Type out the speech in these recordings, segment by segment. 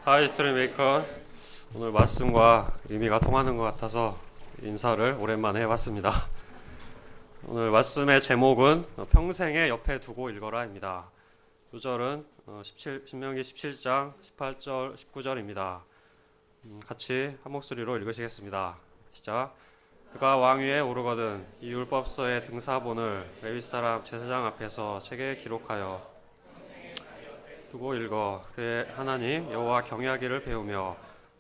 하이 스토리 메이커. 오늘 말씀과 의미가 통하는 것 같아서 인사를 오랜만에 해봤습니다. 오늘 말씀의 제목은 평생에 옆에 두고 읽어라입니다. 구절은 신명기 17장 18절 19절입니다. 같이 한 목소리로 읽으시겠습니다. 시작. 그가 왕위에 오르거든 이 율법서의 등사본을 레위 사람 제사장 앞에서 책에 기록하여 두고 읽어 그의 하나님 여호와 경외하기를 배우며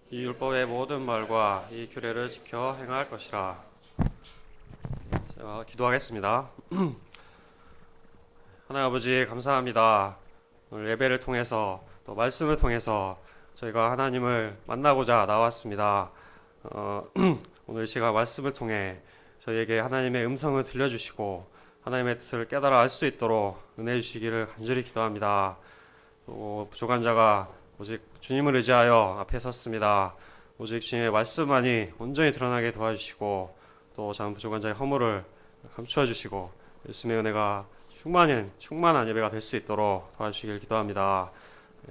이 율법의 모든 말과 이 규례를 지켜 행할 것이라. 기도하겠습니다. 하나님 아버지 감사합니다. 오늘 예배를 통해서 또 말씀을 통해서 저희가 하나님을 만나고자 나왔습니다. 오늘 이 시간 말씀을 통해 저희에게 하나님의 음성을 들려주시고 하나님의 뜻을 깨달아 알 수 있도록 은혜 주시기를 간절히 기도합니다. 또 부족한 자가 오직 주님을 의지하여 앞에 섰습니다. 오직 주님의 말씀만이 온전히 드러나게 도와주시고 또 참 부족한 자의 허물을 감추어 주시고 예수님의 은혜가 충만한 예배가 될 수 있도록 도와주시길 기도합니다.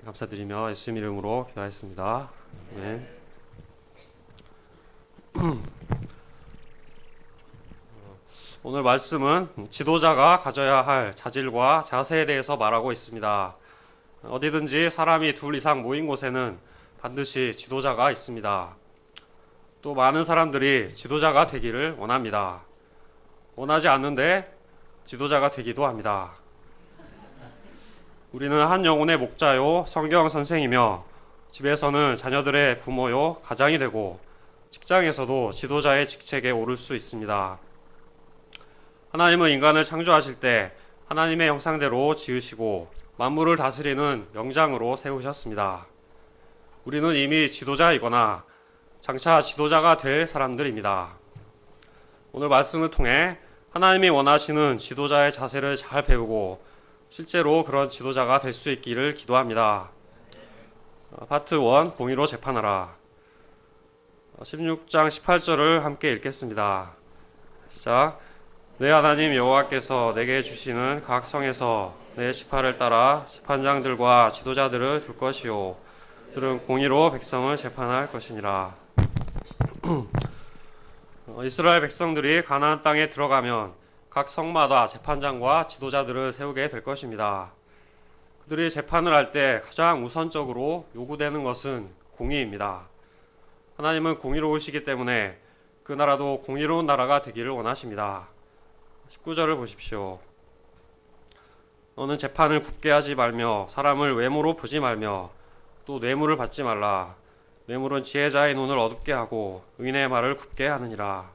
감사드리며 예수님 이름으로 기도하였습니다. 아멘. 오늘 말씀은 지도자가 가져야 할 자질과 자세에 대해서 말하고 있습니다. 어디든지 사람이 둘 이상 모인 곳에는 반드시 지도자가 있습니다. 또 많은 사람들이 지도자가 되기를 원합니다. 원하지 않는데 지도자가 되기도 합니다. 우리는 한 영혼의 목자요 성경 선생이며 집에서는 자녀들의 부모요 가장이 되고 직장에서도 지도자의 직책에 오를 수 있습니다. 하나님은 인간을 창조하실 때 하나님의 형상대로 지으시고 만물을 다스리는 영장으로 세우셨습니다. 우리는 이미 지도자이거나 장차 지도자가 될 사람들입니다. 오늘 말씀을 통해 하나님이 원하시는 지도자의 자세를 잘 배우고 실제로 그런 지도자가 될 수 있기를 기도합니다. 파트 1 공의로 재판하라. 16장 18절을 함께 읽겠습니다. 시작. 내 하나님 여호와께서 내게 주시는 각 성에서 내 시파를 따라 재판장들과 지도자들을 둘 것이요 그들은 공의로 백성을 재판할 것이니라. 이스라엘 백성들이 가나안 땅에 들어가면 각 성마다 재판장과 지도자들을 세우게 될 것입니다. 그들이 재판을 할 때 가장 우선적으로 요구되는 것은 공의입니다. 하나님은 공의로우시기 때문에 그 나라도 공의로운 나라가 되기를 원하십니다. 19절을 보십시오. 너는 재판을 굽게 하지 말며 사람을 외모로 보지 말며 또 뇌물을 받지 말라. 뇌물은 지혜자의 눈을 어둡게 하고 의인의 말을 굽게 하느니라.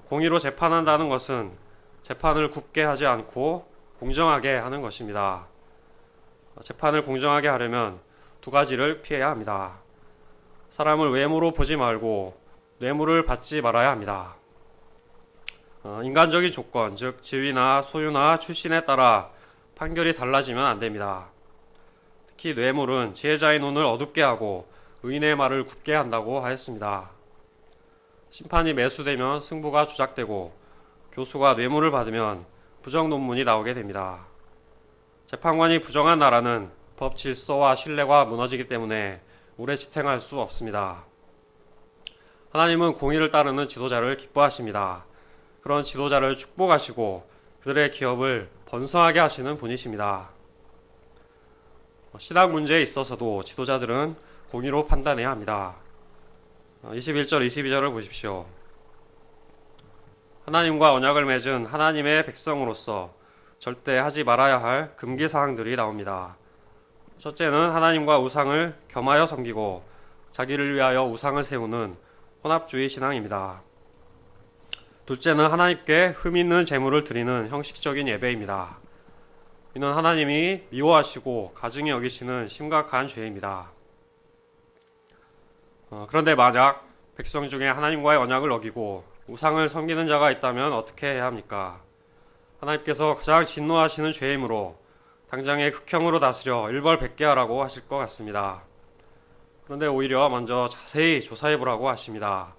공의로 재판한다는 것은 재판을 굽게 하지 않고 공정하게 하는 것입니다. 재판을 공정하게 하려면 두 가지를 피해야 합니다. 사람을 외모로 보지 말고 뇌물을 받지 말아야 합니다. 인간적인 조건, 즉 지위나 소유나 출신에 따라 판결이 달라지면 안 됩니다. 특히 뇌물은 지혜자의 눈을 어둡게 하고 의인의 말을 굽게 한다고 하였습니다. 심판이 매수되면 승부가 조작되고 교수가 뇌물을 받으면 부정 논문이 나오게 됩니다. 재판관이 부정한 나라는 법 질서와 신뢰가 무너지기 때문에 오래 지탱할 수 없습니다. 하나님은 공의를 따르는 지도자를 기뻐하십니다. 그런 지도자를 축복하시고 그들의 기업을 번성하게 하시는 분이십니다. 신앙 문제에 있어서도 지도자들은 공의로 판단해야 합니다. 21절, 22절을 보십시오. 하나님과 언약을 맺은 하나님의 백성으로서 절대 하지 말아야 할 금기사항들이 나옵니다. 첫째는 하나님과 우상을 겸하여 섬기고 자기를 위하여 우상을 세우는 혼합주의 신앙입니다. 둘째는 하나님께 흠 있는 제물을 드리는 형식적인 예배입니다. 이는 하나님이 미워하시고 가증히 여기시는 심각한 죄입니다. 그런데 만약 백성 중에 하나님과의 언약을 어기고 우상을 섬기는 자가 있다면 어떻게 해야 합니까? 하나님께서 가장 진노하시는 죄이므로 당장의 극형으로 다스려 일벌백계하라고 하실 것 같습니다. 그런데 오히려 먼저 자세히 조사해보라고 하십니다.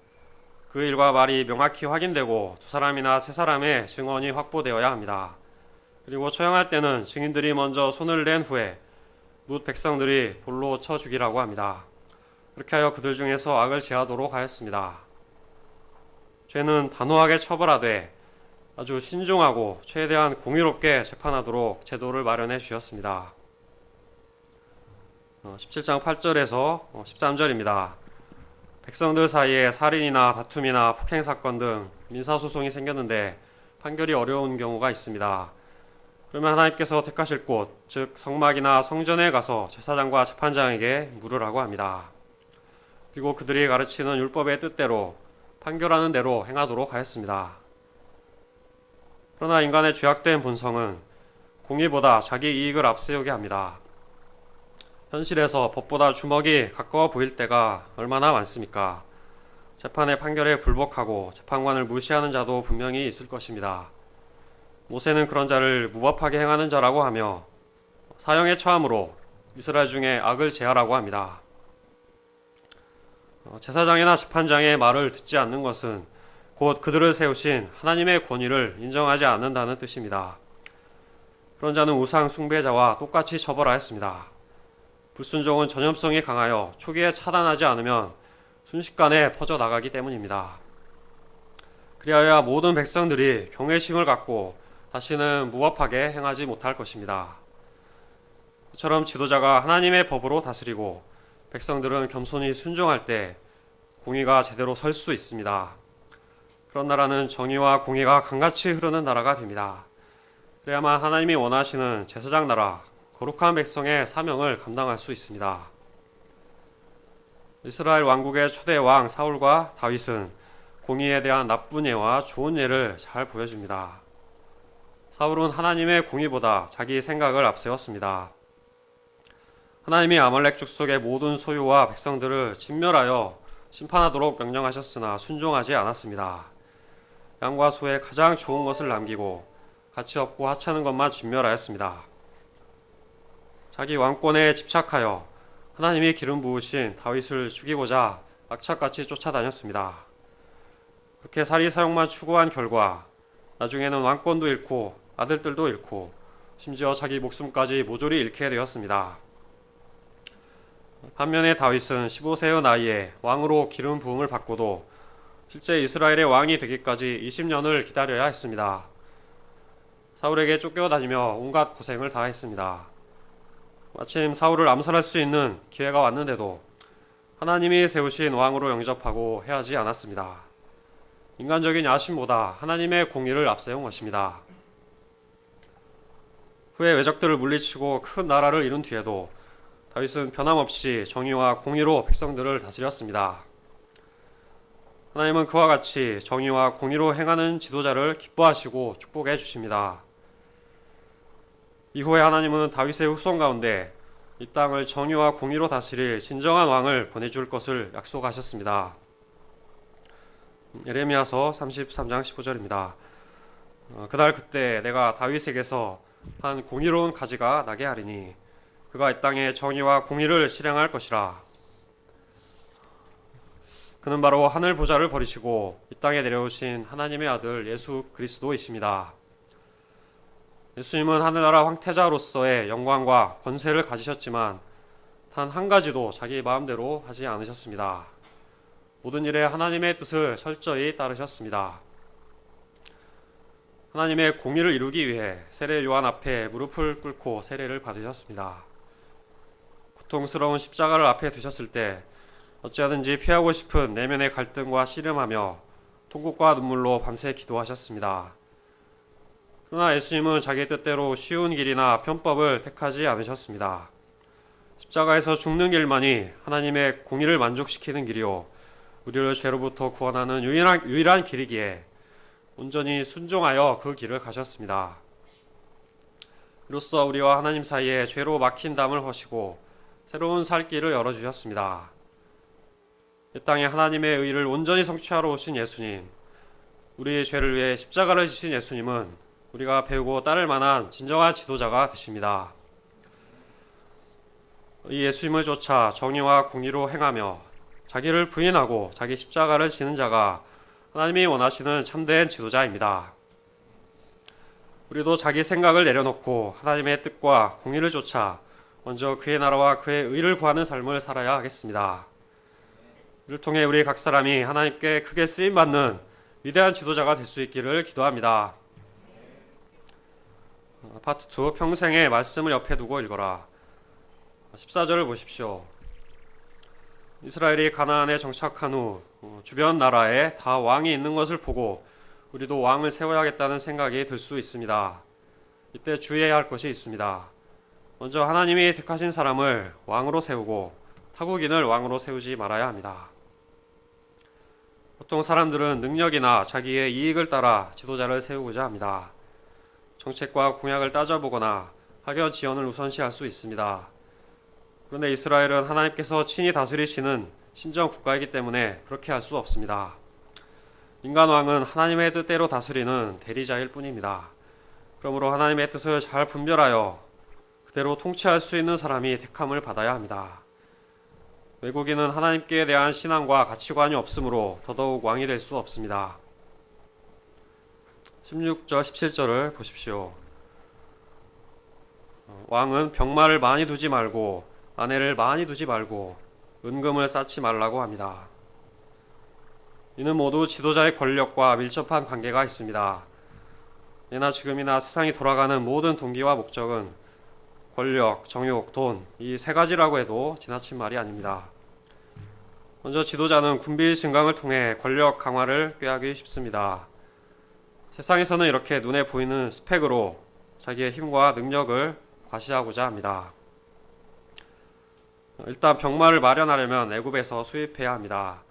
그 일과 말이 명확히 확인되고 두 사람이나 세 사람의 증언이 확보되어야 합니다. 그리고 처형할 때는 증인들이 먼저 손을 낸 후에 뭇 백성들이 돌로 쳐 죽이라고 합니다. 그렇게 하여 그들 중에서 악을 제하도록 하였습니다. 죄는 단호하게 처벌하되 아주 신중하고 최대한 공의롭게 재판하도록 제도를 마련해 주셨습니다. 17장 8절에서 13절입니다. 백성들 사이에 살인이나 다툼이나 폭행 사건 등 민사소송이 생겼는데 판결이 어려운 경우가 있습니다. 그러면 하나님께서 택하실 곳, 즉 성막이나 성전에 가서 제사장과 재판장에게 물으라고 합니다. 그리고 그들이 가르치는 율법의 뜻대로 판결하는 대로 행하도록 하였습니다. 그러나 인간의 죄악된 본성은 공의보다 자기 이익을 앞세우게 합니다. 현실에서 법보다 주먹이 가까워 보일 때가 얼마나 많습니까? 재판의 판결에 굴복하고 재판관을 무시하는 자도 분명히 있을 것입니다. 모세는 그런 자를 무법하게 행하는 자라고 하며 사형에 처함으로 이스라엘 중에 악을 제하라고 합니다. 제사장이나 재판장의 말을 듣지 않는 것은 곧 그들을 세우신 하나님의 권위를 인정하지 않는다는 뜻입니다. 그런 자는 우상 숭배자와 똑같이 처벌하였습니다. 불순종은 전염성이 강하여 초기에 차단하지 않으면 순식간에 퍼져나가기 때문입니다. 그리하여 모든 백성들이 경외심을 갖고 다시는 무법하게 행하지 못할 것입니다. 이처럼 지도자가 하나님의 법으로 다스리고 백성들은 겸손히 순종할 때 공의가 제대로 설 수 있습니다. 그런 나라는 정의와 공의가 강같이 흐르는 나라가 됩니다. 그래야만 하나님이 원하시는 제사장 나라, 거룩한 백성의 사명을 감당할 수 있습니다. 이스라엘 왕국의 초대 왕 사울과 다윗은 공의에 대한 나쁜 예와 좋은 예를 잘 보여줍니다. 사울은 하나님의 공의보다 자기 생각을 앞세웠습니다. 하나님이 아말렉 족속의 모든 소유와 백성들을 진멸하여 심판하도록 명령하셨으나 순종하지 않았습니다. 양과 소의 가장 좋은 것을 남기고 가치 없고 하찮은 것만 진멸하였습니다. 자기 왕권에 집착하여 하나님이 기름 부으신 다윗을 죽이고자 악착같이 쫓아다녔습니다. 그렇게 사리사욕만 추구한 결과 나중에는 왕권도 잃고 아들들도 잃고 심지어 자기 목숨까지 모조리 잃게 되었습니다. 반면에 다윗은 15세의 나이에 왕으로 기름 부음을 받고도 실제 이스라엘의 왕이 되기까지 20년을 기다려야 했습니다. 사울에게 쫓겨다니며 온갖 고생을 다 했습니다. 마침 사울을 암살할 수 있는 기회가 왔는데도 하나님이 세우신 왕으로 영접하고 해하지 않았습니다. 인간적인 야심보다 하나님의 공의를 앞세운 것입니다. 후에 외적들을 물리치고 큰 나라를 이룬 뒤에도 다윗은 변함없이 정의와 공의로 백성들을 다스렸습니다. 하나님은 그와 같이 정의와 공의로 행하는 지도자를 기뻐하시고 축복해 주십니다. 이후에 하나님은 다윗의 후손 가운데 이 땅을 정의와 공의로 다스릴 진정한 왕을 보내줄 것을 약속하셨습니다. 예레미야서 33장 15절입니다. 그날 그때 내가 다윗에게서 한 공의로운 가지가 나게 하리니 그가 이 땅에 정의와 공의를 실행할 것이라. 그는 바로 하늘 보좌를 버리시고 이 땅에 내려오신 하나님의 아들 예수 그리스도이십니다. 예수님은 하늘나라 황태자로서의 영광과 권세를 가지셨지만 단 한 가지도 자기 마음대로 하지 않으셨습니다. 모든 일에 하나님의 뜻을 철저히 따르셨습니다. 하나님의 공의를 이루기 위해 세례 요한 앞에 무릎을 꿇고 세례를 받으셨습니다. 고통스러운 십자가를 앞에 두셨을 때 어찌하든지 피하고 싶은 내면의 갈등과 씨름하며 통곡과 눈물로 밤새 기도하셨습니다. 그러나 예수님은 자기 뜻대로 쉬운 길이나 편법을 택하지 않으셨습니다. 십자가에서 죽는 길만이 하나님의 공의를 만족시키는 길이요 우리를 죄로부터 구원하는 유일한 길이기에 온전히 순종하여 그 길을 가셨습니다. 이로써 우리와 하나님 사이에 죄로 막힌 담을 허시고 새로운 살 길을 열어주셨습니다. 이 땅에 하나님의 의를 온전히 성취하러 오신 예수님, 우리의 죄를 위해 십자가를 지신 예수님은 우리가 배우고 따를 만한 진정한 지도자가 되십니다. 이 예수님을 쫓아 정의와 공의로 행하며 자기를 부인하고 자기 십자가를 지는 자가 하나님이 원하시는 참된 지도자입니다. 우리도 자기 생각을 내려놓고 하나님의 뜻과 공의를 쫓아 먼저 그의 나라와 그의 의를 구하는 삶을 살아야 하겠습니다. 이를 통해 우리 각 사람이 하나님께 크게 쓰임받는 위대한 지도자가 될 수 있기를 기도합니다. 파트 2, 평생의 말씀을 옆에 두고 읽어라. 14절을 보십시오. 이스라엘이 가나안에 정착한 후 주변 나라에 다 왕이 있는 것을 보고 우리도 왕을 세워야겠다는 생각이 들 수 있습니다. 이때 주의해야 할 것이 있습니다. 먼저 하나님이 택하신 사람을 왕으로 세우고 타국인을 왕으로 세우지 말아야 합니다. 보통 사람들은 능력이나 자기의 이익을 따라 지도자를 세우고자 합니다. 정책과 공약을 따져보거나 학연 지원을 우선시할 수 있습니다. 그런데 이스라엘은 하나님께서 친히 다스리시는 신정 국가이기 때문에 그렇게 할 수 없습니다. 인간 왕은 하나님의 뜻대로 다스리는 대리자일 뿐입니다. 그러므로 하나님의 뜻을 잘 분별하여 그대로 통치할 수 있는 사람이 택함을 받아야 합니다. 외국인은 하나님께 대한 신앙과 가치관이 없으므로 더더욱 왕이 될 수 없습니다. 16절, 17절을 보십시오. 왕은 병마를 많이 두지 말고 아내를 많이 두지 말고 은금을 쌓지 말라고 합니다. 이는 모두 지도자의 권력과 밀접한 관계가 있습니다. 예나 지금이나 세상이 돌아가는 모든 동기와 목적은 권력, 정욕, 돈, 이 세 가지라고 해도 지나친 말이 아닙니다. 먼저 지도자는 군비 증강을 통해 권력 강화를 꾀하기 쉽습니다. 세상에서는 이렇게 눈에 보이는 스펙으로 자기의 힘과 능력을 과시하고자 합니다. 일단 병마를 마련하려면 애굽에서 수입해야 합니다.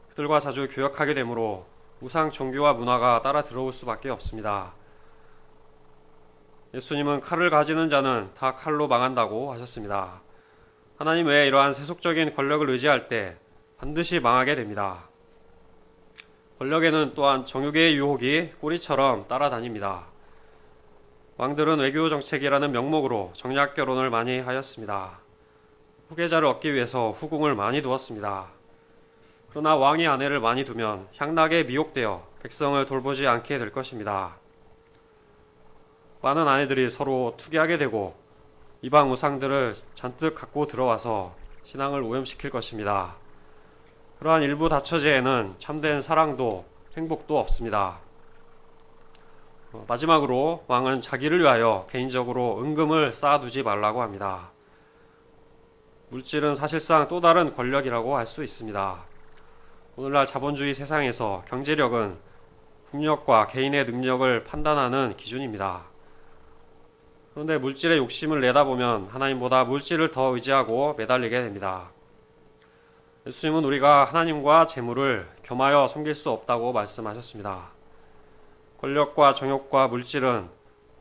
그들과 자주 교역하게 되므로 우상 종교와 문화가 따라 들어올 수밖에 없습니다. 예수님은 칼을 가지는 자는 다 칼로 망한다고 하셨습니다. 하나님 외에 이러한 세속적인 권력을 의지할 때 반드시 망하게 됩니다. 권력에는 또한 정욕의 유혹이 꼬리처럼 따라다닙니다. 왕들은 외교 정책이라는 명목으로 정략 결혼을 많이 하였습니다. 후계자를 얻기 위해서 후궁을 많이 두었습니다. 그러나 왕이 아내를 많이 두면 향락에 미혹되어 백성을 돌보지 않게 될 것입니다. 많은 아내들이 서로 투기하게 되고 이방 우상들을 잔뜩 갖고 들어와서 신앙을 오염시킬 것입니다. 그러한 일부 다처제에는 참된 사랑도 행복도 없습니다. 마지막으로 왕은 자기를 위하여 개인적으로 은금을 쌓아두지 말라고 합니다. 물질은 사실상 또 다른 권력이라고 할 수 있습니다. 오늘날 자본주의 세상에서 경제력은 국력과 개인의 능력을 판단하는 기준입니다. 그런데 물질의 욕심을 내다보면 하나님보다 물질을 더 의지하고 매달리게 됩니다. 예수님은 우리가 하나님과 재물을 겸하여 섬길 수 없다고 말씀하셨습니다. 권력과 정욕과 물질은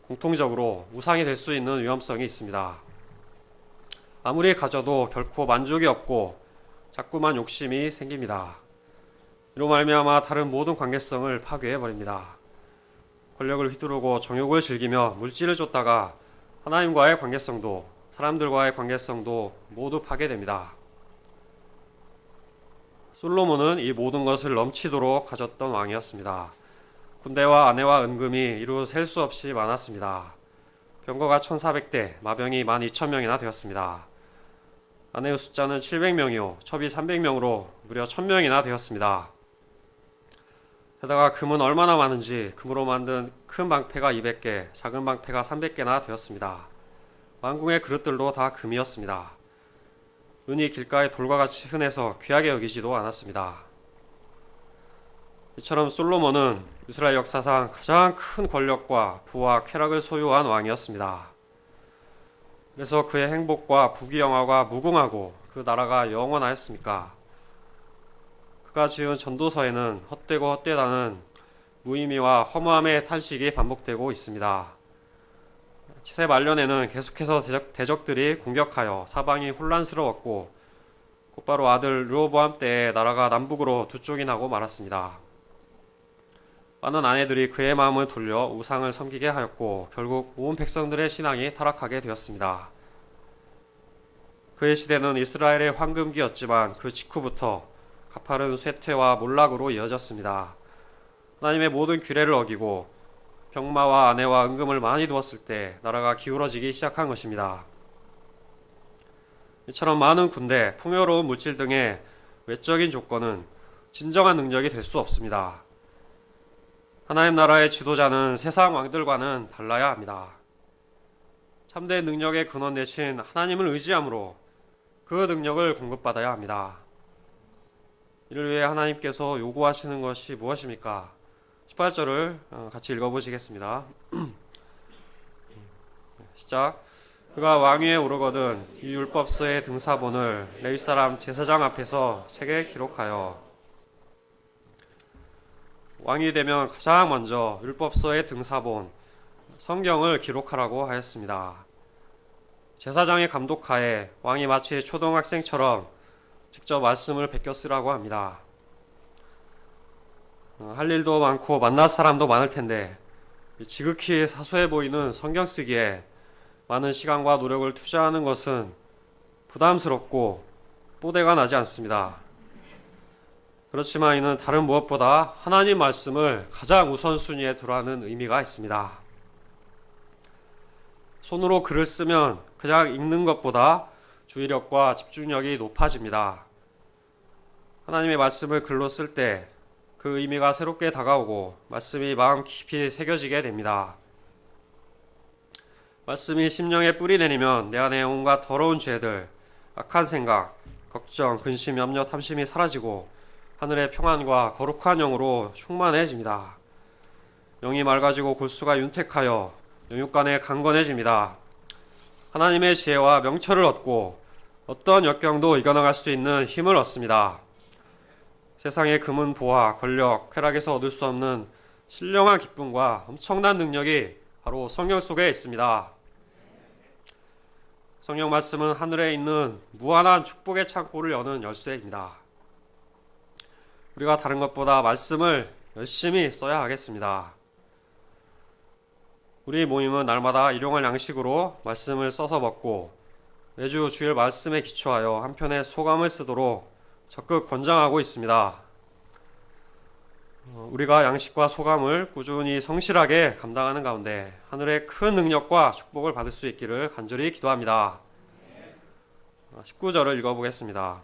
공통적으로 우상이 될 수 있는 위험성이 있습니다. 아무리 가져도 결코 만족이 없고 자꾸만 욕심이 생깁니다. 이로 말미암아 다른 모든 관계성을 파괴해버립니다. 권력을 휘두르고 정욕을 즐기며 물질을 쫓다가 하나님과의 관계성도 사람들과의 관계성도 모두 파괴됩니다. 솔로몬은 이 모든 것을 넘치도록 가졌던 왕이었습니다. 군대와 아내와 은금이 이루 셀 수 없이 많았습니다. 병거가 1400대, 마병이 12,000명이나 되었습니다. 아내의 숫자는 700명이요, 첩이 300명으로 무려 1000명이나 되었습니다. 게다가 금은 얼마나 많은지 금으로 만든 큰 방패가 200개, 작은 방패가 300개나 되었습니다. 왕궁의 그릇들도 다 금이었습니다. 은이 길가의 돌과 같이 흔해서 귀하게 여기지도 않았습니다. 이처럼 솔로몬은 이스라엘 역사상 가장 큰 권력과 부와 쾌락을 소유한 왕이었습니다. 그래서 그의 행복과 부귀영화가 무궁하고 그 나라가 영원하였습니까? 그가 지은 전도서에는 헛되고 헛되다는 무의미와 허무함의 탄식이 반복되고 있습니다. 치세 말년에는 계속해서 대적들이 공격하여 사방이 혼란스러웠고 곧바로 아들 르호보암 때에 나라가 남북으로 두 쪽이 나고 말았습니다. 많은 아내들이 그의 마음을 돌려 우상을 섬기게 하였고 결국 온 백성들의 신앙이 타락하게 되었습니다. 그의 시대는 이스라엘의 황금기였지만 그 직후부터 가파른 쇠퇴와 몰락으로 이어졌습니다. 하나님의 모든 규례를 어기고 병마와 아내와 은금을 많이 두었을 때 나라가 기울어지기 시작한 것입니다. 이처럼 많은 군대, 풍요로운 물질 등의 외적인 조건은 진정한 능력이 될 수 없습니다. 하나님 나라의 지도자는 세상 왕들과는 달라야 합니다. 참된 능력의 근원 대신 하나님을 의지함으로 그 능력을 공급받아야 합니다. 이를 위해 하나님께서 요구하시는 것이 무엇입니까? 18절을 같이 읽어보시겠습니다. 시작. 그가 왕위에 오르거든 이 율법서의 등사본을 레위 사람 제사장 앞에서 책에 기록하여. 왕이 되면 가장 먼저 율법서의 등사본, 성경을 기록하라고 하였습니다. 제사장의 감독하에 왕이 마치 초등학생처럼 직접 말씀을 베껴 쓰라고 합니다. 할 일도 많고 만날 사람도 많을 텐데 지극히 사소해 보이는 성경 쓰기에 많은 시간과 노력을 투자하는 것은 부담스럽고 뽀대가 나지 않습니다. 그렇지만 이는 다른 무엇보다 하나님 말씀을 가장 우선순위에 두라는 의미가 있습니다. 손으로 글을 쓰면 그냥 읽는 것보다 주의력과 집중력이 높아집니다. 하나님의 말씀을 글로 쓸 때 그 의미가 새롭게 다가오고 말씀이 마음 깊이 새겨지게 됩니다. 말씀이 심령에 뿌리 내리면 내 안에 온갖 더러운 죄들, 악한 생각, 걱정, 근심, 염려, 탐심이 사라지고 하늘의 평안과 거룩한 영으로 충만해집니다. 영이 맑아지고 골수가 윤택하여 영육간에 강건해집니다. 하나님의 지혜와 명철을 얻고 어떤 역경도 이겨나갈 수 있는 힘을 얻습니다. 세상의 금은 보화, 권력, 쾌락에서 얻을 수 없는 신령한 기쁨과 엄청난 능력이 바로 성경 속에 있습니다. 성경 말씀은 하늘에 있는 무한한 축복의 창고를 여는 열쇠입니다. 우리가 다른 것보다 말씀을 열심히 써야 하겠습니다. 우리 모임은 날마다 일용할 양식으로 말씀을 써서 먹고 매주 주일 말씀에 기초하여 한편의 소감을 쓰도록 적극 권장하고 있습니다. 우리가 양식과 소감을 꾸준히 성실하게 감당하는 가운데 하늘의 큰 능력과 축복을 받을 수 있기를 간절히 기도합니다. 19절을 읽어보겠습니다.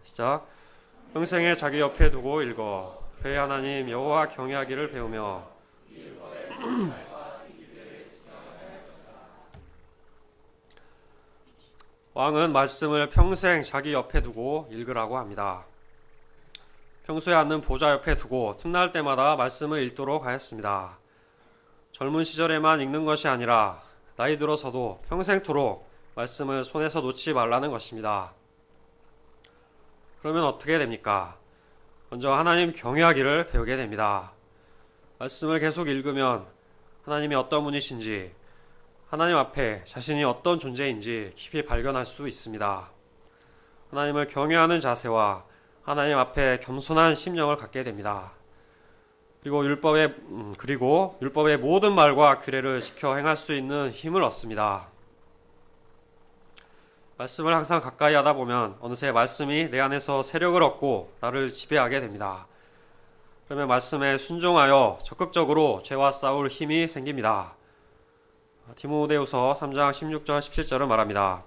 시작. 평생에 자기 옆에 두고 읽어 그의 하나님 여호와 경외하기를 배우며 왕은 말씀을 평생 자기 옆에 두고 읽으라고 합니다. 평소에 앉는 보좌 옆에 두고 틈날 때마다 말씀을 읽도록 하였습니다. 젊은 시절에만 읽는 것이 아니라 나이 들어서도 평생토록 말씀을 손에서 놓지 말라는 것입니다. 그러면 어떻게 됩니까? 먼저 하나님 경외하기를 배우게 됩니다. 말씀을 계속 읽으면 하나님이 어떤 분이신지, 하나님 앞에 자신이 어떤 존재인지 깊이 발견할 수 있습니다. 하나님을 경외하는 자세와 하나님 앞에 겸손한 심령을 갖게 됩니다. 그리고 율법의 모든 말과 규례를 지켜 행할 수 있는 힘을 얻습니다. 말씀을 항상 가까이 하다 보면 어느새 말씀이 내 안에서 세력을 얻고 나를 지배하게 됩니다. 그러면 말씀에 순종하여 적극적으로 죄와 싸울 힘이 생깁니다. 디모데후서 3장 16절 17절은 말합니다.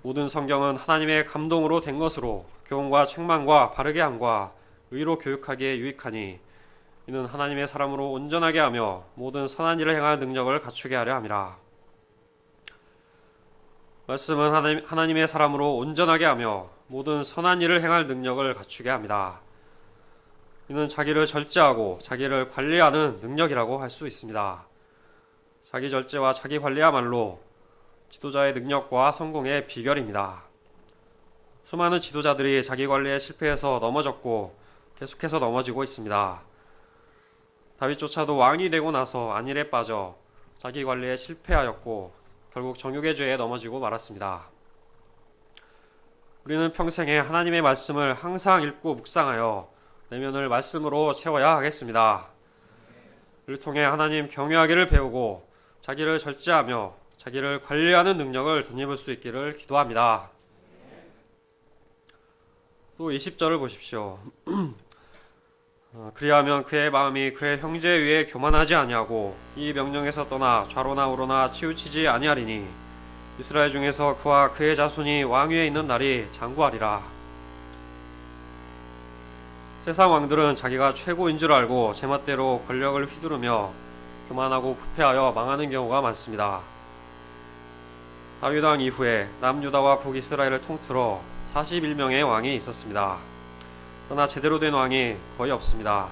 모든 성경은 하나님의 감동으로 된 것으로 교훈과 책망과 바르게 함과 의로 교육하기에 유익하니 이는 하나님의 사람으로 온전하게 하며 모든 선한 일을 행할 능력을 갖추게 하려 함이라. 말씀은 하나님의 사람으로 온전하게 하며 모든 선한 일을 행할 능력을 갖추게 합니다. 이는 자기를 절제하고 자기를 관리하는 능력이라고 할 수 있습니다. 자기 절제와 자기 관리야말로 지도자의 능력과 성공의 비결입니다. 수많은 지도자들이 자기 관리에 실패해서 넘어졌고 계속해서 넘어지고 있습니다. 다윗조차도 왕이 되고 나서 안일에 빠져 자기 관리에 실패하였고 결국 정욕의 죄에 넘어지고 말았습니다. 우리는 평생에 하나님의 말씀을 항상 읽고 묵상하여 내면을 말씀으로 채워야 하겠습니다. 이를 통해 하나님 경외하기를 배우고 자기를 절제하며 자기를 관리하는 능력을 덧입을 수 있기를 기도합니다. 또 20절을 보십시오. 그리하면 그의 마음이 그의 형제 위에 교만하지 아니하고 이 명령에서 떠나 좌로나 우로나 치우치지 아니하리니 이스라엘 중에서 그와 그의 자손이 왕위에 있는 날이 장구하리라. 세상 왕들은 자기가 최고인 줄 알고 제멋대로 권력을 휘두르며 교만하고 부패하여 망하는 경우가 많습니다. 다윗 왕 이후에 남유다와 북이스라엘을 통틀어 41명의 왕이 있었습니다. 그러나 제대로 된 왕이 거의 없습니다.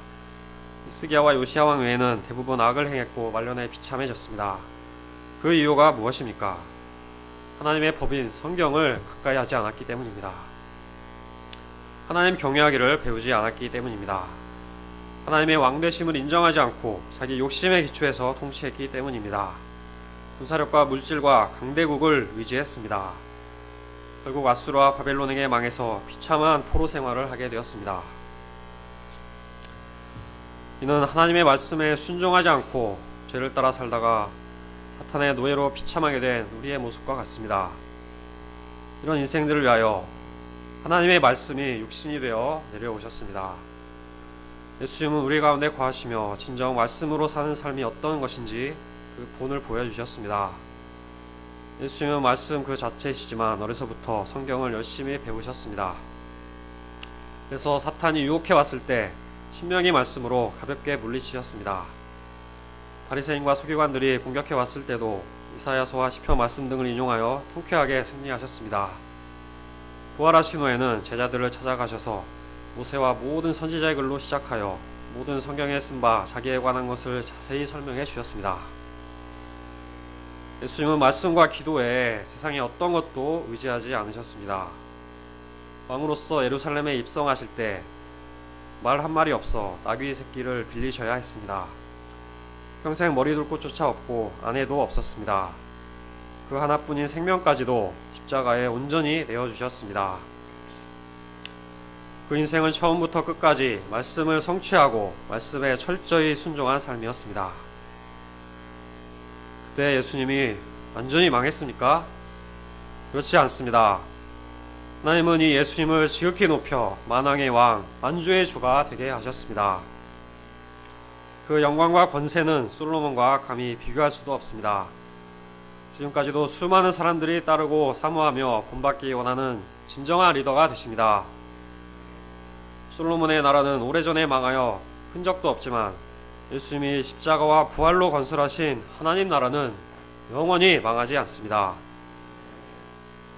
히스기야와 요시야 왕 외에는 대부분 악을 행했고 말년에 비참해졌습니다. 그 이유가 무엇입니까? 하나님의 법인 성경을 가까이 하지 않았기 때문입니다. 하나님 경외하기를 배우지 않았기 때문입니다. 하나님의 왕되심을 인정하지 않고 자기 욕심에 기초해서 통치했기 때문입니다. 군사력과 물질과 강대국을 의지했습니다. 결국 아수르와 바벨론에게 망해서 비참한 포로 생활을 하게 되었습니다. 이는 하나님의 말씀에 순종하지 않고 죄를 따라 살다가 사탄의 노예로 비참하게 된 우리의 모습과 같습니다. 이런 인생들을 위하여 하나님의 말씀이 육신이 되어 내려오셨습니다. 예수님은 우리 가운데 거하시며 진정 말씀으로 사는 삶이 어떤 것인지 그 본을 보여주셨습니다. 예수님은 말씀 그 자체이시지만 어려서부터 성경을 열심히 배우셨습니다. 그래서 사탄이 유혹해 왔을 때 신명기 말씀으로 가볍게 물리치셨습니다. 바리새인과 서기관들이 공격해 왔을 때도 이사야서와 시편 말씀 등을 인용하여 통쾌하게 승리하셨습니다. 부활하신 후에는 제자들을 찾아가셔서 모세와 모든 선지자의 글로 시작하여 모든 성경에 쓴 바 자기에 관한 것을 자세히 설명해 주셨습니다. 예수님은 말씀과 기도에 세상의 어떤 것도 의지하지 않으셨습니다. 왕으로서 예루살렘에 입성하실 때 말 한 마리 없어 나귀 새끼를 빌리셔야 했습니다. 평생 머리 둘 곳조차 없고 아내도 없었습니다. 그 하나뿐인 생명까지도 십자가에 온전히 내어주셨습니다. 그 인생은 처음부터 끝까지 말씀을 성취하고 말씀에 철저히 순종한 삶이었습니다. 그때 예수님이 완전히 망했습니까? 그렇지 않습니다. 하나님은 이 예수님을 지극히 높여 만왕의 왕, 만주의 주가 되게 하셨습니다. 그 영광과 권세는 솔로몬과 감히 비교할 수도 없습니다. 지금까지도 수많은 사람들이 따르고 사모하며 본받기 원하는 진정한 리더가 되십니다. 솔로몬의 나라는 오래전에 망하여 흔적도 없지만 예수님이 십자가와 부활로 건설하신 하나님 나라는 영원히 망하지 않습니다.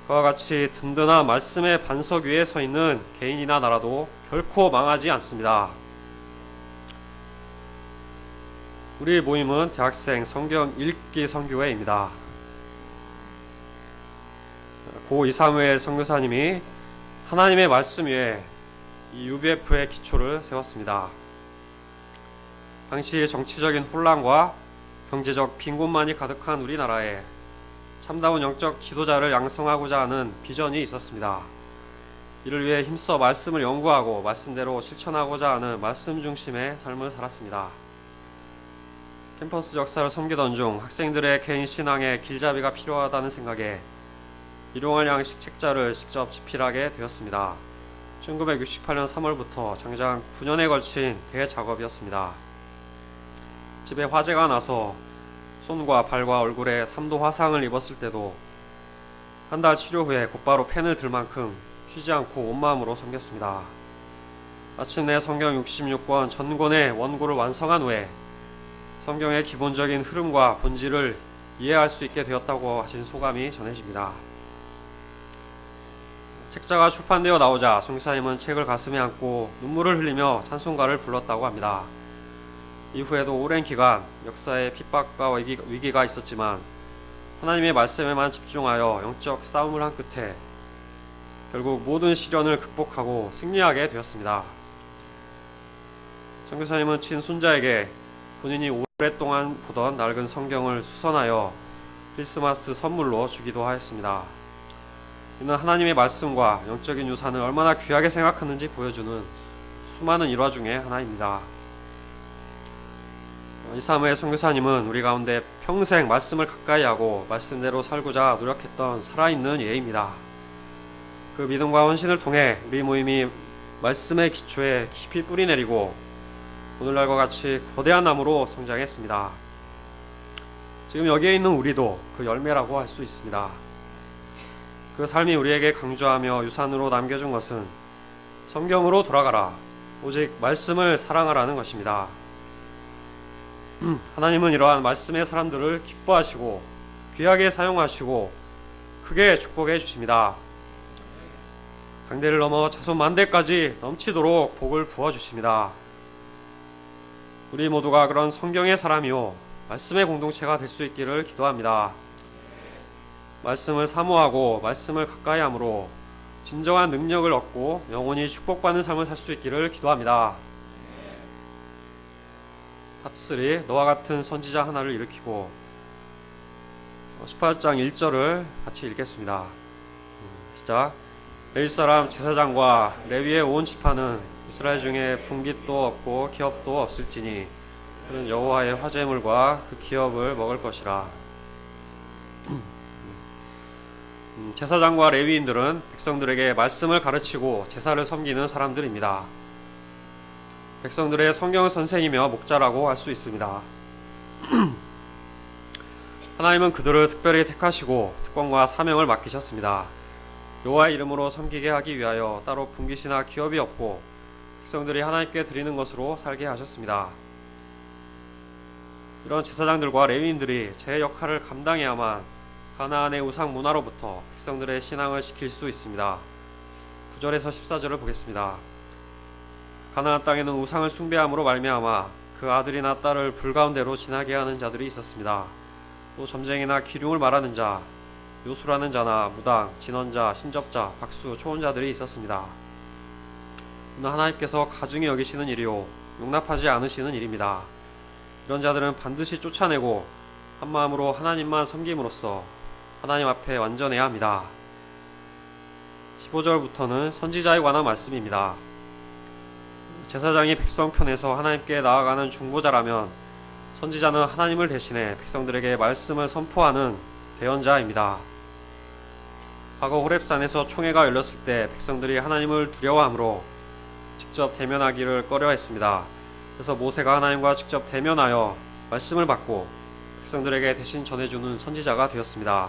그와 같이 든든한 말씀의 반석 위에 서 있는 개인이나 나라도 결코 망하지 않습니다. 우리 모임은 대학생 성경 읽기 선교회입니다. 고 이사무엘 선교사님이 하나님의 말씀 위에 이 UBF의 기초를 세웠습니다. 당시 정치적인 혼란과 경제적 빈곤만이 가득한 우리나라에 참다운 영적 지도자를 양성하고자 하는 비전이 있었습니다. 이를 위해 힘써 말씀을 연구하고 말씀대로 실천하고자 하는 말씀 중심의 삶을 살았습니다. 캠퍼스 역사를 섬기던 중 학생들의 개인 신앙에 길잡이가 필요하다는 생각에 일용할 양식 책자를 직접 집필하게 되었습니다. 1968년 3월부터 장장 9년에 걸친 대작업이었습니다. 집에 화재가 나서 손과 발과 얼굴에 3도 화상을 입었을 때도 한 달 치료 후에 곧바로 펜을 들 만큼 쉬지 않고 온 마음으로 섬겼습니다. 마침내 성경 66권 전권의 원고를 완성한 후에 성경의 기본적인 흐름과 본질을 이해할 수 있게 되었다고 하신 소감이 전해집니다. 책자가 출판되어 나오자 선교사님은 책을 가슴에 안고 눈물을 흘리며 찬송가를 불렀다고 합니다. 이후에도 오랜 기간 역사의 핍박과 위기가 있었지만 하나님의 말씀에만 집중하여 영적 싸움을 한 끝에 결국 모든 시련을 극복하고 승리하게 되었습니다. 선교사님은 친손자에게 본인이 오랫동안 보던 낡은 성경을 수선하여 크리스마스 선물로 주기도 하였습니다. 이는 하나님의 말씀과 영적인 유산을 얼마나 귀하게 생각하는지 보여주는 수많은 일화 중에 하나입니다. 이사무엘 선교사님은 우리 가운데 평생 말씀을 가까이 하고 말씀대로 살고자 노력했던 살아있는 예입니다. 그 믿음과 헌신을 통해 우리 모임이 말씀의 기초에 깊이 뿌리내리고 오늘날과 같이 거대한 나무로 성장했습니다. 지금 여기에 있는 우리도 그 열매라고 할 수 있습니다. 그 삶이 우리에게 강조하며 유산으로 남겨준 것은 성경으로 돌아가라, 오직 말씀을 사랑하라는 것입니다. 하나님은 이러한 말씀의 사람들을 기뻐하시고 귀하게 사용하시고 크게 축복해 주십니다. 당대를 넘어 자손 만대까지 넘치도록 복을 부어 주십니다. 우리 모두가 그런 성경의 사람이요 말씀의 공동체가 될 수 있기를 기도합니다. 말씀을 사모하고 말씀을 가까이 함으로 진정한 능력을 얻고 영원히 축복받는 삶을 살 수 있기를 기도합니다. 파트 3, 너와 같은 선지자 하나를 일으키고 18장 1절을 같이 읽겠습니다. 시작. 레위 사람 제사장과 레위의 온 지파는 이스라엘 중에 분깃도 없고 기업도 없을지니 그는 여호와의 화제물과 그 기업을 먹을 것이라. 제사장과 레위인들은 백성들에게 말씀을 가르치고 제사를 섬기는 사람들입니다. 백성들의 성경 선생이며 목자라고 할 수 있습니다. 하나님은 그들을 특별히 택하시고 특권과 사명을 맡기셨습니다. 여호와의 이름으로 섬기게 하기 위하여 따로 분깃이나 기업이 없고 백성들이 하나님께 드리는 것으로 살게 하셨습니다. 이런 제사장들과 레위인들이 제 역할을 감당해야만 가나안의 우상 문화로부터 백성들의 신앙을 지킬 수 있습니다. 9절에서 14절을 보겠습니다. 가나안 땅에는 우상을 숭배함으로 말미암아 그 아들이나 딸을 불 가운데로 지나게 하는 자들이 있었습니다. 또 점쟁이나 기륭을 말하는 자, 요술하는 자나 무당, 진언자, 신접자, 박수, 초혼자들이 있었습니다. 이는 하나님께서 가증히 여기시는 일이요 용납하지 않으시는 일입니다. 이런 자들은 반드시 쫓아내고 한 마음으로 하나님만 섬김으로써 하나님 앞에 완전해야 합니다. 15절부터는 선지자에 관한 말씀입니다. 제사장이 백성 편에서 하나님께 나아가는 중보자라면 선지자는 하나님을 대신해 백성들에게 말씀을 선포하는 대언자입니다. 과거 호렙산에서 총회가 열렸을 때 백성들이 하나님을 두려워하므로 직접 대면하기를 꺼려했습니다. 그래서 모세가 하나님과 직접 대면하여 말씀을 받고 백성들에게 대신 전해주는 선지자가 되었습니다.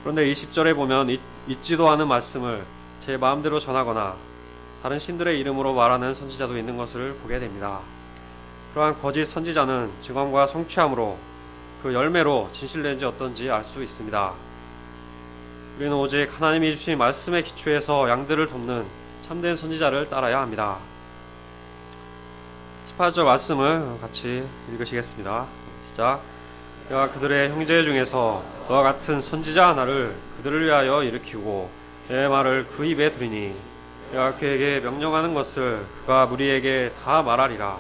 그런데 20절에 보면 잊지도 않은 말씀을 제 마음대로 전하거나 다른 신들의 이름으로 말하는 선지자도 있는 것을 보게 됩니다. 그러한 거짓 선지자는 증언과 성취함으로 그 열매로 진실된지 어떤지 알 수 있습니다. 우리는 오직 하나님이 주신 말씀의 기초에서 양들을 돕는 참된 선지자를 따라야 합니다. 18절 말씀을 같이 읽으시겠습니다. 시작. 내가 그들의 형제 중에서 너와 같은 선지자 하나를 그들을 위하여 일으키고 내 말을 그 입에 두리니 내가 그에게 명령하는 것을 그가 무리에게 다 말하리라.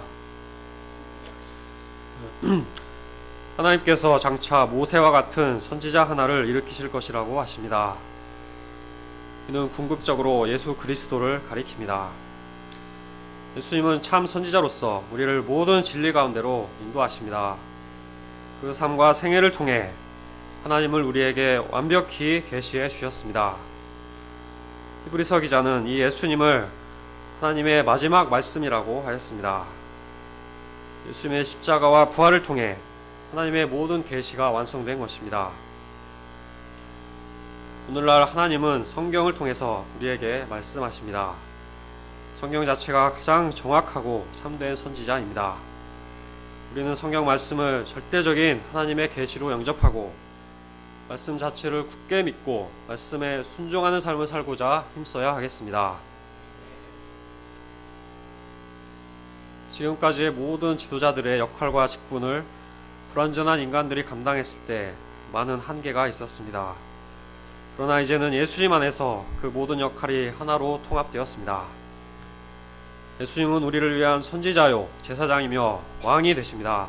하나님께서 장차 모세와 같은 선지자 하나를 일으키실 것이라고 하십니다. 이는 궁극적으로 예수 그리스도를 가리킵니다. 예수님은 참 선지자로서 우리를 모든 진리 가운데로 인도하십니다. 그 삶과 생애를 통해 하나님을 우리에게 완벽히 계시해 주셨습니다. 히브리서 기자는 이 예수님을 하나님의 마지막 말씀이라고 하였습니다. 예수님의 십자가와 부활을 통해 하나님의 모든 계시가 완성된 것입니다. 오늘날 하나님은 성경을 통해서 우리에게 말씀하십니다. 성경 자체가 가장 정확하고 참된 선지자입니다. 우리는 성경 말씀을 절대적인 하나님의 계시로 영접하고 말씀 자체를 굳게 믿고 말씀에 순종하는 삶을 살고자 힘써야 하겠습니다. 지금까지의 모든 지도자들의 역할과 직분을 불완전한 인간들이 감당했을 때 많은 한계가 있었습니다. 그러나 이제는 예수님 안에서 그 모든 역할이 하나로 통합되었습니다. 예수님은 우리를 위한 선지자요 제사장이며 왕이 되십니다.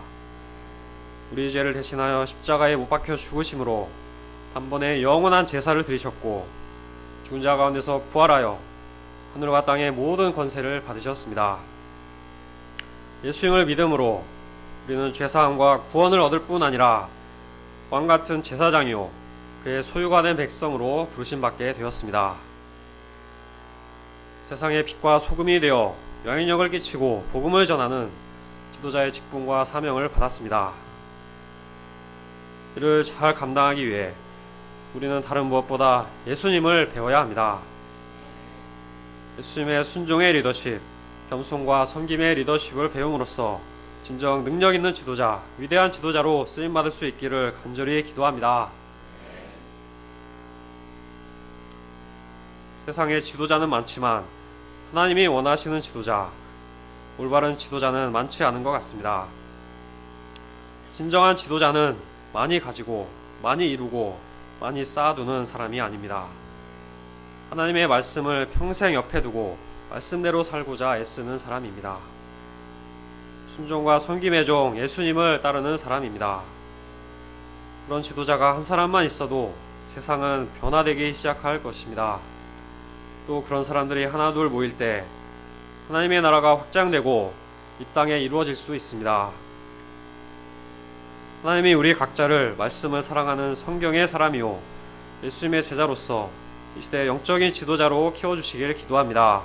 우리 죄를 대신하여 십자가에 못 박혀 죽으심으로 단번에 영원한 제사를 드리셨고 죽은 자 가운데서 부활하여 하늘과 땅의 모든 권세를 받으셨습니다. 예수님을 믿음으로 우리는 죄사함과 구원을 얻을 뿐 아니라 왕같은 제사장이요 그의 소유가 된 백성으로 부르심받게 되었습니다. 세상의 빛과 소금이 되어 영향력을 끼치고 복음을 전하는 지도자의 직분과 사명을 받았습니다. 이를 잘 감당하기 위해 우리는 다른 무엇보다 예수님을 배워야 합니다. 예수님의 순종의 리더십, 겸손과 섬김의 리더십을 배움으로써 진정 능력 있는 지도자, 위대한 지도자로 쓰임받을 수 있기를 간절히 기도합니다. 세상에 지도자는 많지만 하나님이 원하시는 지도자, 올바른 지도자는 많지 않은 것 같습니다. 진정한 지도자는 많이 가지고, 많이 이루고, 많이 쌓아두는 사람이 아닙니다. 하나님의 말씀을 평생 옆에 두고 말씀대로 살고자 애쓰는 사람입니다. 순종과 섬김의 종 예수님을 따르는 사람입니다. 그런 지도자가 한 사람만 있어도 세상은 변화되기 시작할 것입니다. 또 그런 사람들이 하나둘 모일 때 하나님의 나라가 확장되고 이 땅에 이루어질 수 있습니다. 하나님이 우리 각자를 말씀을 사랑하는 성경의 사람이요 예수님의 제자로서 이 시대 영적인 지도자로 키워주시길 기도합니다.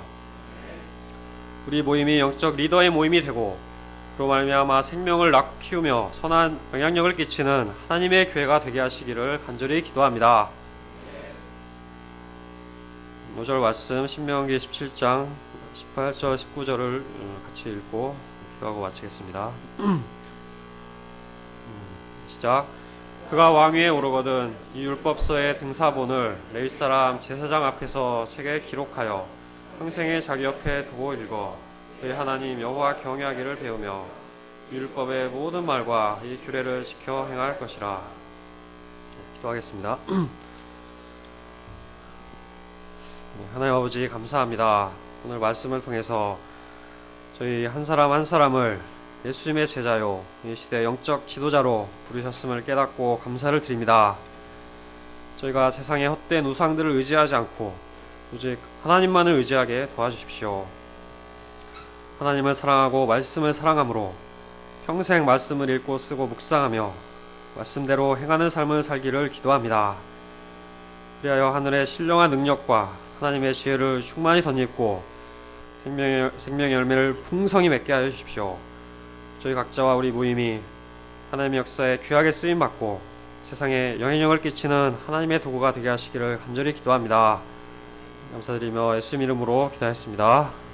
우리 모임이 영적 리더의 모임이 되고 그로 말미암아 생명을 낳고 키우며 선한 영향력을 끼치는 하나님의 교회가 되게 하시기를 간절히 기도합니다. 5절 말씀 신명기 17장 18절 19절을 같이 읽고 기도하고 마치겠습니다. 시작. 그가 왕위에 오르거든 이 율법서의 등사본을 레위 사람 제사장 앞에서 책에 기록하여 평생에 자기 옆에 두고 읽어 그의 하나님 여호와 경외하기를 배우며 율법의 모든 말과 이 규례를 지켜 행할 것이라. 기도하겠습니다. 하나님 아버지 감사합니다. 오늘 말씀을 통해서 저희 한 사람 한 사람을 예수님의 제자요 이 시대 영적 지도자로 부르셨음을 깨닫고 감사를 드립니다. 저희가 세상의 헛된 우상들을 의지하지 않고 오직 하나님만을 의지하게 도와주십시오. 하나님을 사랑하고 말씀을 사랑함으로 평생 말씀을 읽고 쓰고 묵상하며 말씀대로 행하는 삶을 살기를 기도합니다. 그리하여 하늘의 신령한 능력과 하나님의 지혜를 충만히 덧입고 생명의 열매를 풍성히 맺게 하여 주십시오. 저희 각자와 우리 모임이 하나님의 역사에 귀하게 쓰임받고 세상에 영향력을 끼치는 하나님의 도구가 되게 하시기를 간절히 기도합니다. 감사드리며 예수님 이름으로 기도했습니다.